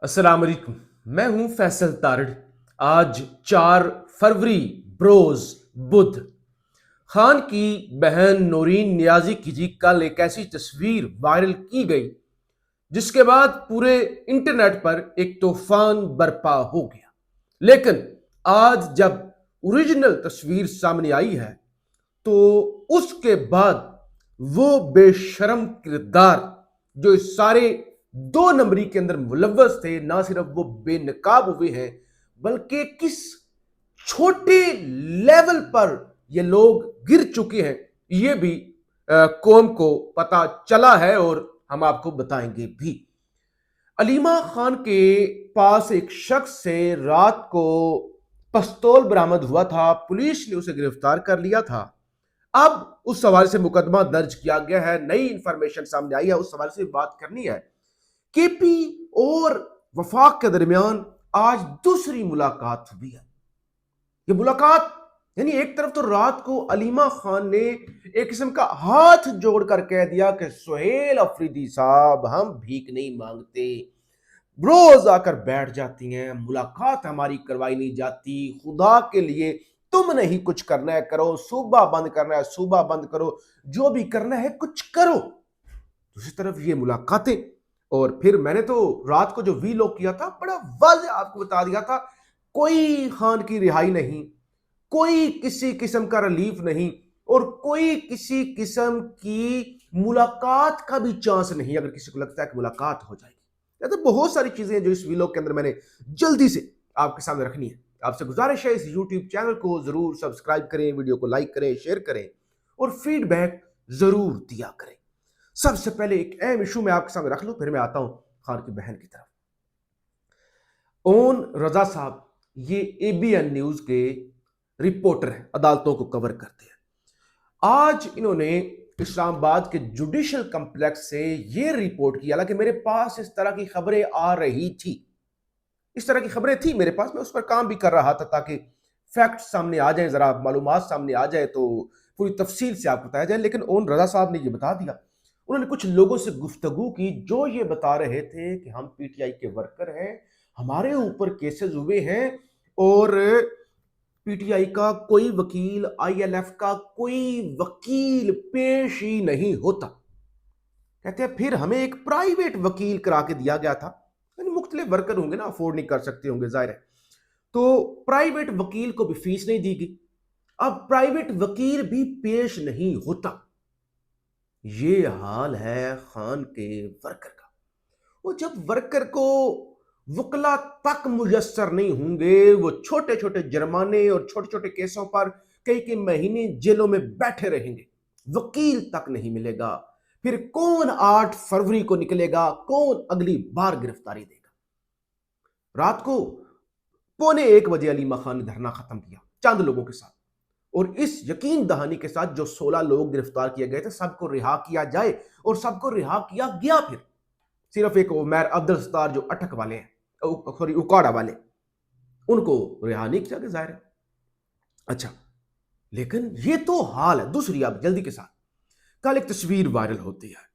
अस्सलाम वालेकुम। मैं हूं फैसल तारड़। आज 4 फरवरी बरोज बुध खान की बहन नूरीन नियाजी की जी कल एक ऐसी तस्वीर वायरल की गई जिसके बाद पूरे इंटरनेट पर एक तूफान बर्पा हो गया। लेकिन आज जब ओरिजिनल तस्वीर सामने आई है तो उसके बाद वो बेशरम किरदार जो इस सारे 2 नंबरी के अंदर मुलव्वस थे, ना सिर्फ वो बेनकाब हुए हैं बल्कि किस छोटे लेवल पर ये लोग गिर चुके हैं ये भी कौम को पता चला है और हम आपको बताएंगे भी। अलीमा खान के पास एक शख्स से रात को पिस्तौल बरामद हुआ था। पुलिस ने उसे गिरफ्तार कर लिया था। अब उस सवाल से मुकदमा दर्ज किया गया है, नई इंफॉर्मेशन सामने आई है, उस सवाल से बात करनी है। केपी और वफाक के दरमियान आज दूसरी मुलाकात हुई है। ये मुलाकात यानी एक तरफ तो रात को अलीमा खान ने एक किस्म का हाथ जोड़कर कह दिया कि सुहेल अफरीदी साहब हम भीख नहीं मांगते, रोज आकर बैठ जाती हैं, मुलाकात हमारी करवाई नहीं जाती, खुदा के लिए तुम नहीं कुछ करना है करो, सूबा बंद करना है सूबा बंद करो, जो भी करना है कुछ करो। दूसरी तरफ ये मुलाकातें। और फिर मैंने तो रात को जो वी लॉग किया था बड़ा वाज़ेह आपको बता दिया था, कोई खान की रिहाई नहीं, कोई किसी किस्म का रिलीफ नहीं और कोई किसी किस्म की मुलाकात का भी चांस नहीं अगर किसी को लगता है कि मुलाकात हो जाएगी। या तो बहुत सारी चीजें जो इस वीलॉग के अंदर मैंने जल्दी से आपके सामने रखनी है। आपसे गुजारिश है इस यूट्यूब चैनल को जरूर सब्सक्राइब करें, वीडियो को लाइक करें, शेयर करें और फीडबैक जरूर दिया करें। सबसे पहले एक अहम इशू मैं आपके सामने रख लूं, फिर मैं आता हूं खान की बहन की तरफ। ओन रजा साहब ये एबीएन न्यूज के रिपोर्टर हैं, अदालतों को कवर करते हैं। आज इन्होंने इस्लामाबाद के जुडिशल कॉम्प्लेक्स से ये रिपोर्ट की, हालांकि मेरे पास इस तरह की खबरें आ रही थी, इस तरह की खबरें थी मेरे पास, मैं उस पर काम भी कर रहा था ताकि फैक्ट सामने आ जाए, जरा मालूमात सामने आ जाए तो पूरी तफसील से आपको बताया जाए। लेकिन ओन रजा साहब ने ये बता दिया, उन्होंने कुछ लोगों से गुफ्तगू की जो ये बता रहे थे कि हम पीटीआई के वर्कर हैं, हमारे ऊपर केसेस हुए हैं और पीटीआई का कोई वकील, आईएलएफ का कोई वकील पेश ही नहीं होता। कहते हैं फिर हमें एक प्राइवेट वकील करा के दिया गया था, यानी मुख्तलिफ वर्कर होंगे ना, अफोर्ड नहीं कर सकते होंगे, जाहिर है, तो प्राइवेट वकील को भी फीस नहीं दी गई। अब प्राइवेट वकील भी पेश नहीं होता। ये हाल है खान के वर्कर का। वो जब वर्कर को वकला तक मुयस्सर नहीं होंगे, वो छोटे छोटे जुर्माने और छोटे छोटे केसों पर कई कई महीने जेलों में बैठे रहेंगे, वकील तक नहीं मिलेगा, फिर कौन 8 फरवरी को निकलेगा, कौन अगली बार गिरफ्तारी देगा। रात को 1:15 अलीमा खान ने धरना खत्म किया चंद लोगों के साथ और इस यकीन दहानी के साथ जो 16 लोग गिरफ्तार किए गए थे सबको रिहा किया जाए, और सबको रिहा किया गया। फिर सिर्फ एक उमर अब्दुल सत्तार जो अटक वाले हैं, सॉरी उकाड़ा वाले, उनको रिहा नहीं किया गया, जाहिर है। अच्छा, लेकिन ये तो हाल है। दूसरी आप जल्दी के साथ, कल एक तस्वीर वायरल होती है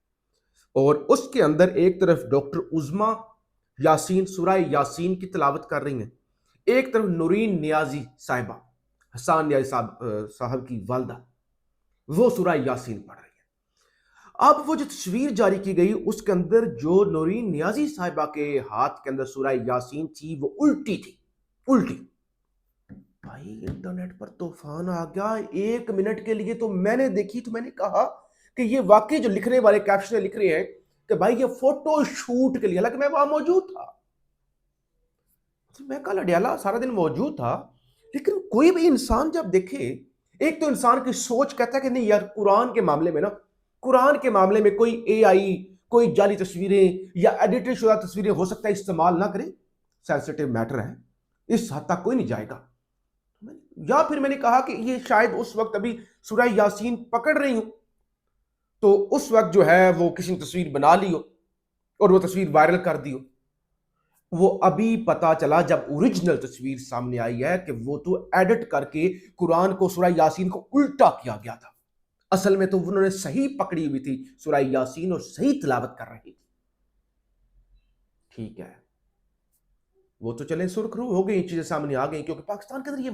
और उसके अंदर एक तरफ डॉक्टर उज़मा यासीन सूरह यासीन की तिलावत कर रही हैं, एक तरफ नूरीन नियाजी साहिबा, हसान नियाजी साहब की वालदा, वो सूरह यासीन पढ़ रही है। अब वो जो तस्वीर जारी की गई उसके अंदर जो नूरीन नियाजी साहिबा के हाथ के अंदर सूरह यासीन थी वो उल्टी थी, उल्टी। भाई इंटरनेट पर तूफान आ गया। 1 मिनट के लिए तो मैंने देखी तो मैंने कहा कि ये वाकई जो लिखने वाले कैप्शन लिख रहे हैं कि भाई ये फोटो शूट के लिए, हालांकि मैं वहां मौजूद था, तो मैं कल अडियाला सारा दिन मौजूद था, लेकिन कोई भी इंसान जब देखे, एक तो इंसान की सोच कहता है कि नहीं यार, कुरान के मामले में ना, कुरान के मामले में कोई एआई, कोई जाली तस्वीरें या एडिटेड शुदा तस्वीरें हो सकता है इस्तेमाल ना करे, सेंसिटिव मैटर है, इस हद तक कोई नहीं जाएगा। या फिर मैंने कहा कि ये शायद उस वक्त अभी सूरह यासीन पकड़ रही हूं, तो उस वक्त जो है वो किसी ने तस्वीर बना ली हो और वो तस्वीर वायरल कर दी हो। वो अभी पता चला जब ओरिजिनल तस्वीर सामने आई है कि वो तो एडिट करके कुरान को, सूरह यासीन को उल्टा किया गया था। असल में तो उन्होंने सही पकड़ी हुई थी सूरह यासीन और सही तिलावत कर रही थी। ठीक है, वो तो चले सुर्खरू हो गई, चीजें सामने आ गई, क्योंकि पाकिस्तान के अंदर ये,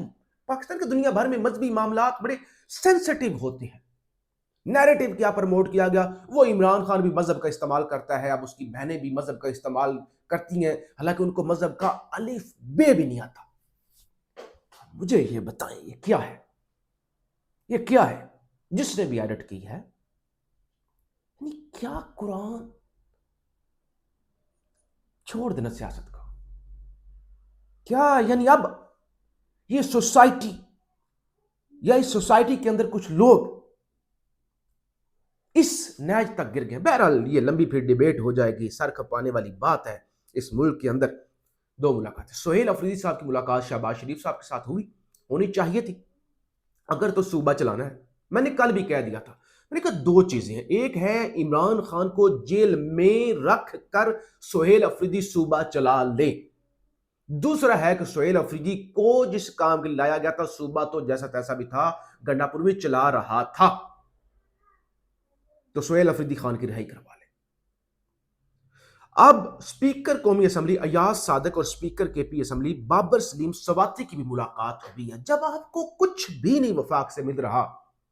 पाकिस्तान के दुनिया भर में मजहबी मामलात बड़े सेंसिटिव होते हैं। नैरेटिव क्या प्रमोट किया गया, वो इमरान खान भी मजहब का इस्तेमाल करता है, अब उसकी बहनें भी मजहब का इस्तेमाल करती हैं, हालांकि उनको मजहब का अलिफ बे भी नहीं आता। मुझे ये बताएं, ये क्या है, ये क्या है जिसने भी एडिट की है? क्या कुरान, छोड़ देना सियासत का, क्या यानी अब ये सोसाइटी या इस सोसाइटी के अंदर कुछ लोग इस नैज तक गिर गए। बहरहाल ये लंबी फिर डिबेट हो जाएगी, सर खपाने वाली बात है। इस मुल्क के अंदर दो मुलाकातें, सोहेल अफरीदी साहब की मुलाकात शहबाज शरीफ साहब के साथ हुई, होनी चाहिए थी अगर तो सूबा चलाना है। मैंने कल भी कह दिया था, मैंने कहा दो चीजें हैं, एक है इमरान खान को जेल में रख कर सोहेल अफरीदी सूबा चला ले, दूसरा है कि सोहेल अफरीदी को जिस काम के लिए लाया गया था, सूबा तो जैसा तैसा भी था, गंडापुर में चला रहा था, तो सोहेल अफरीदी खान की रिहाई करवा ले। अब स्पीकर कौमी असम्बली अयाज सादक और speaker KP assembly Babar Saleem Swati की भी मुलाकात हुई है। जब आपको कुछ भी नहीं वफाक से मिल रहा,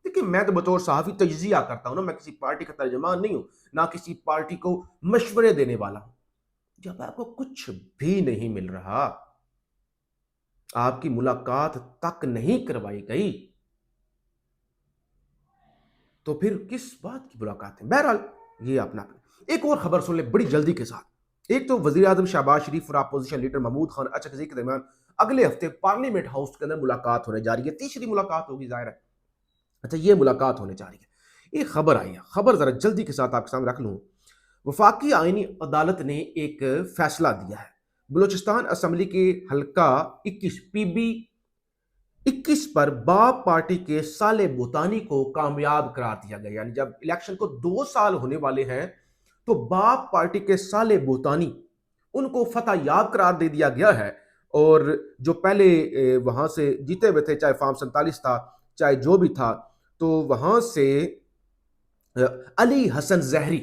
देखिए मैं तो बतौर सहाफी तजिया करता हूं ना, मैं किसी पार्टी का तर्जमान नहीं हूं, ना किसी पार्टी को मशवरे देने वाला हूं। जब आपको कुछ भी नहीं मिल रहा, आपकी मुलाकात तक नहीं करवाई गई, तो फिर किस बात की मुलाकात है? बहरहाल ये अपना एक और खबर सुन ले बड़ी जल्दी के साथ। एक तो वजीर आजम शहबाज शरीफ और अपोजिशन लीडर महमूद खान अचकज़ई के दरमियान अगले हफ्ते पार्लियामेंट हाउस के अंदर मुलाकात होने जा रही है, तीसरी मुलाकात होगी जाहिर है। अच्छा, ये मुलाकात होने जा रही है, एक खबर आई है, खबर जरा जल्दी के साथ आपके सामने रख लूं। वफाकी आईनी अदालत ने एक फैसला दिया है, बलूचिस्तान असम्बली के हल्का 21 PB 21 पर बाप पार्टी के साले बोतानी को कामयाब करार दिया गया। यानी जब इलेक्शन को 2 साल होने वाले हैं, तो बाप पार्टी के साले बोतानी उनको फतह याब करार दे दिया गया है। और जो पहले वहां से जीते हुए थे, चाहे फार्म 47 था, चाहे जो भी था, तो वहां से अली हसन जहरी,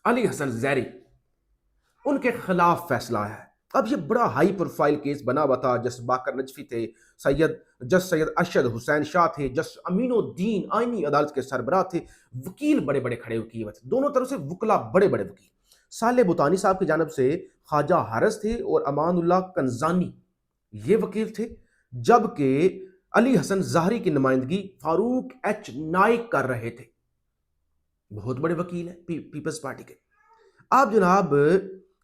अली हसन जहरी उनके खिलाफ फैसला है। अब ये बड़ा हाई प्रोफाइल केस बना हुआ था, जस बाकर नजफी थे, सैयद अरशद हुसैन शाह थे, जस अमीनुद्दीन आईनी अदालत के सरबराह थे, वकील बड़े बड़े खड़े किए हुए थे, दोनों तरफ से वकला बड़े बड़े वकील। साले बुतानी साहब की जानब से ख्वाजा हारस थे और अमानुल्लाह कंजानी ये वकील थे, जबकि अली हसन जहरी की नुमाइंदगी फारूक एच नाइक कर रहे थे, बहुत बड़े वकील हैं पीपल्स पार्टी के। अब जनाब,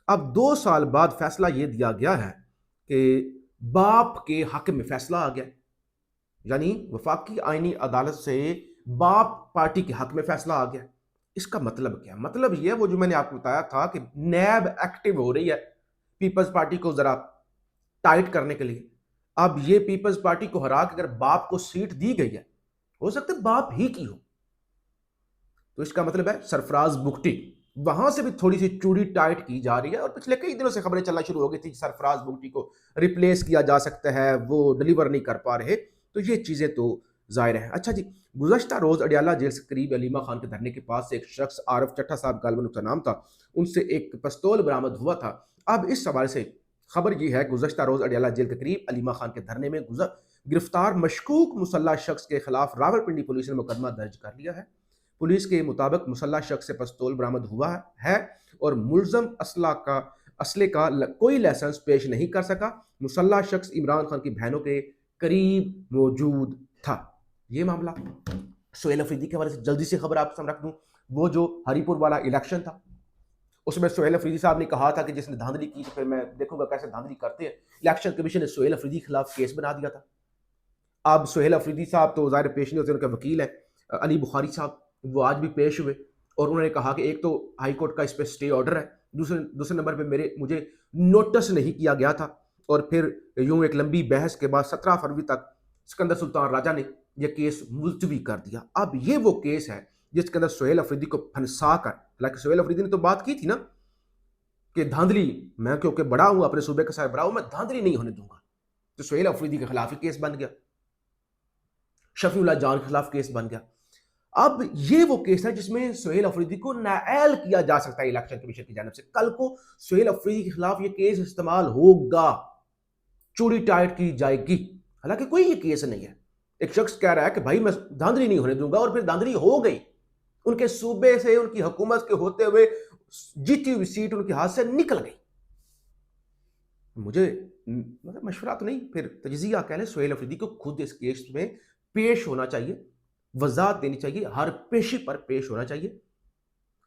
अब 2 साल बाद फैसला यह दिया गया है कि बाप के हक में फैसला आ गया, यानी वफाकी आईनी अदालत से बाप पार्टी के हक में फैसला आ गया। इसका मतलब क्या? मतलब यह वो जो मैंने आपको बताया था कि नैब एक्टिव हो रही है पीपल्स पार्टी को जरा टाइट करने के लिए। अब ये पीपल्स पार्टी को हरा के अगर बाप को सीट दी गई है, हो सकता है बाप ही की हो, तो इसका मतलब है सरफराज बुगटी वहां से भी थोड़ी सी चूड़ी टाइट की जा रही है। और पिछले कई दिनों से खबरें चलना शुरू हो गई थी सरफराज बुगटी को रिप्लेस किया जा सकता है, वो डिलीवर नहीं कर पा रहे, तो ये चीजें तो जाहिर है। अच्छा जी, गुज़श्ता रोज अडियाला जेल से करीब अलीमा खान के धरने के पास से एक शख्स आरफ चट्टा साहब गालबन उसका नाम था, उनसे एक पिस्तौल बरामद हुआ था। अब इस सवाल से खबर यह है, गुज़श्ता रोज अडियाला जेल के करीब अलीमा खान के धरने में गिरफ्तार मशकूक मुसल्ला शख्स के खिलाफ रावलपिंडी पुलिस ने मुकदमा दर्ज कर लिया है। पुलिस के मुताबिक मुसल्ला शख्स से पिस्तौल बरामद हुआ है और मुलजम असले का कोई लाइसेंस पेश नहीं कर सका। मुसल्ला शख्स इमरान खान की बहनों के करीब मौजूद था। ये मामला सोहेल अफरीदी के हवाले से जल्दी से खबर आपको सामने रख दूं। वो जो हरीपुर वाला इलेक्शन था, उसमें सोहेल अफरीदी साहब ने कहा था कि जिसने धांधली की तो फिर मैं देखूंगा कैसे धांधली करते हैं। इलेक्शन कमीशन ने सोहेल अफरीदी के खिलाफ केस बना दिया था। अब सोहेल अफरीदी साहब तो ज़ाहिर पेश नहीं होते, उनके वकील है अली बुखारी साहब, वो आज भी पेश हुए और उन्होंने कहा कि एक तो हाई कोर्ट का इस पर स्टे ऑर्डर है, दूसरे नंबर पे मुझे नोटिस नहीं किया गया था, और फिर यूं एक लंबी बहस के बाद 17 फरवरी तक सिकंदर सुल्तान राजा ने यह केस मुलतवी कर दिया। अब ये वो केस है जिसके अंदर सोहेल अफरीदी को फंसा कर, हालांकि सोहेल अफरीदी ने तो बात की थी ना कि धांधली, मैं क्योंकि बड़ा हूं अपने सूबे का सरबराह हूं, मैं धांधली नहीं होने दूंगा, तो सोहेल अफरीदी के खिलाफ ही केस बन गया, शफीउल्लाह जान के खिलाफ केस बन गया। अब ये वो केस है जिसमें सोहेल अफरीदी को नाअहल किया जा सकता है इलेक्शन कमीशन की जानिब से। कल को सोहेल अफरीदी के खिलाफ ये केस इस्तेमाल होगा। चूड़ी टाइट की जाएगी। हालांकि कोई ये केस नहीं है। एक शख्स कह रहा है कि भाई मैं धांधली नहीं होने दूंगा, और फिर धांधली हो गई। उनके सूबे से, उनकी हुकूमत के होते हुए जीती हुई सीट उनके हाथ से निकल गई। मुझे मतलब मशवरा तो नहीं, फिर तजिया कह लें, सुहेल अफरीदी को खुद इस केस में पेश होना चाहिए, वजाहत देनी चाहिए, हर पेशी पर पेश होना चाहिए,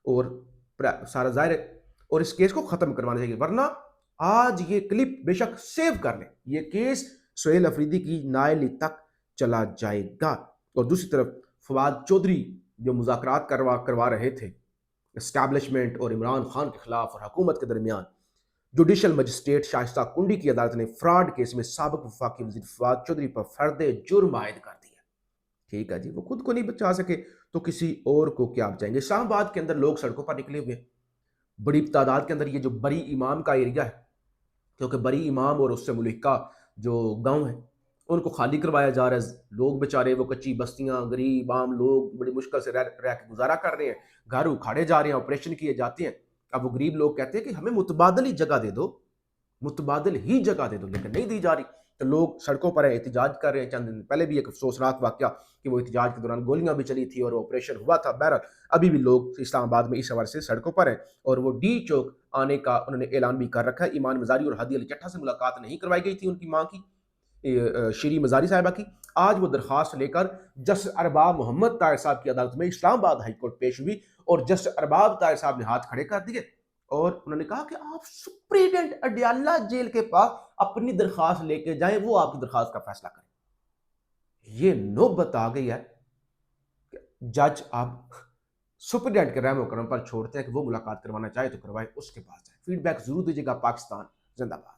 और सारा जाहिर है, और इस केस को खत्म करवाना चाहिए। वरना आज ये क्लिप बेशक सेव कर ले, ये केस सुहेल अफरीदी की नायली तक चला जाएगा। और दूसरी तरफ फवाद चौधरी जो मुज़ाकरात करवा रहे थे एस्टैब्लिशमेंट और इमरान खान के खिलाफ और हुकूमत के दरमियान, जुडिशल मजिस्ट्रेट शाइस्ता कुंडी की अदालत ने फ्रॉड केस में साबिक वफाकी वज़ीर फवाद चौधरी पर फर्द जुर्म आयद कर दिया। ठीक है जी, वो खुद को नहीं बचा सके तो किसी और को क्या बचाएंगे। इस्लामाबाद के अंदर लोग सड़कों पर निकले हुए हैं बड़ी तादाद के अंदर। ये जो बरी इमाम का एरिया है, क्योंकि बरी इमाम और उससे मुल्हिका जो गांव है उनको खाली करवाया जा रहा है। लोग बेचारे वो कच्ची बस्तियां, गरीब आम लोग बड़ी मुश्किल से रह के गुजारा कर रहे हैं, घर उखाड़े जा रहे हैं, ऑपरेशन किए जाते हैं। अब वो गरीब लोग कहते हैं कि हमें मुतबादल ही जगह दे दो, मुतबादल ही जगह दे दो, लेकिन नहीं दी जा रही। तो लोग सड़कों पर एहतजाज कर रहे हैं। चंद दिन पहले भी एक अफसोसनाक वाकया कि वो एहतजाज के दौरान गोलियां भी चली थी और ऑपरेशन हुआ था। बहरहाल अभी भी लोग इस्लामाबाद में इस हवाले से सड़कों पर हैं, और वो डी चौक आने का उन्होंने ऐलान भी कर रखा है। ईमान मजारी और हादी अली चट्टा से मुलाकात नहीं करवाई गई थी उनकी मां की, श्री मजारी साहिबा की। आज वो दरखास्त लेकर जस्टिस अरबाब मोहम्मद ताहिर साहब की अदालत में इस्लामाबाद हाईकोर्ट पेश हुई, और जस्टिस अरबाब ताहिर साहब ने हाथ खड़े कर दिए और उन्होंने कहा कि आप सुप्रीडेंट अडयाला जेल के पास अपनी दरखास्त लेके जाएं, वो आपकी दरखास्त का फैसला करें। ये नौबत आ गई है कि जज आप सुप्रीडेंट के रहमो करम पर छोड़ते हैं कि वो मुलाकात करवाना चाहे तो करवाए, उसके पास जाए। फीडबैक जरूर दीजिएगा। पाकिस्तान जिंदाबाद।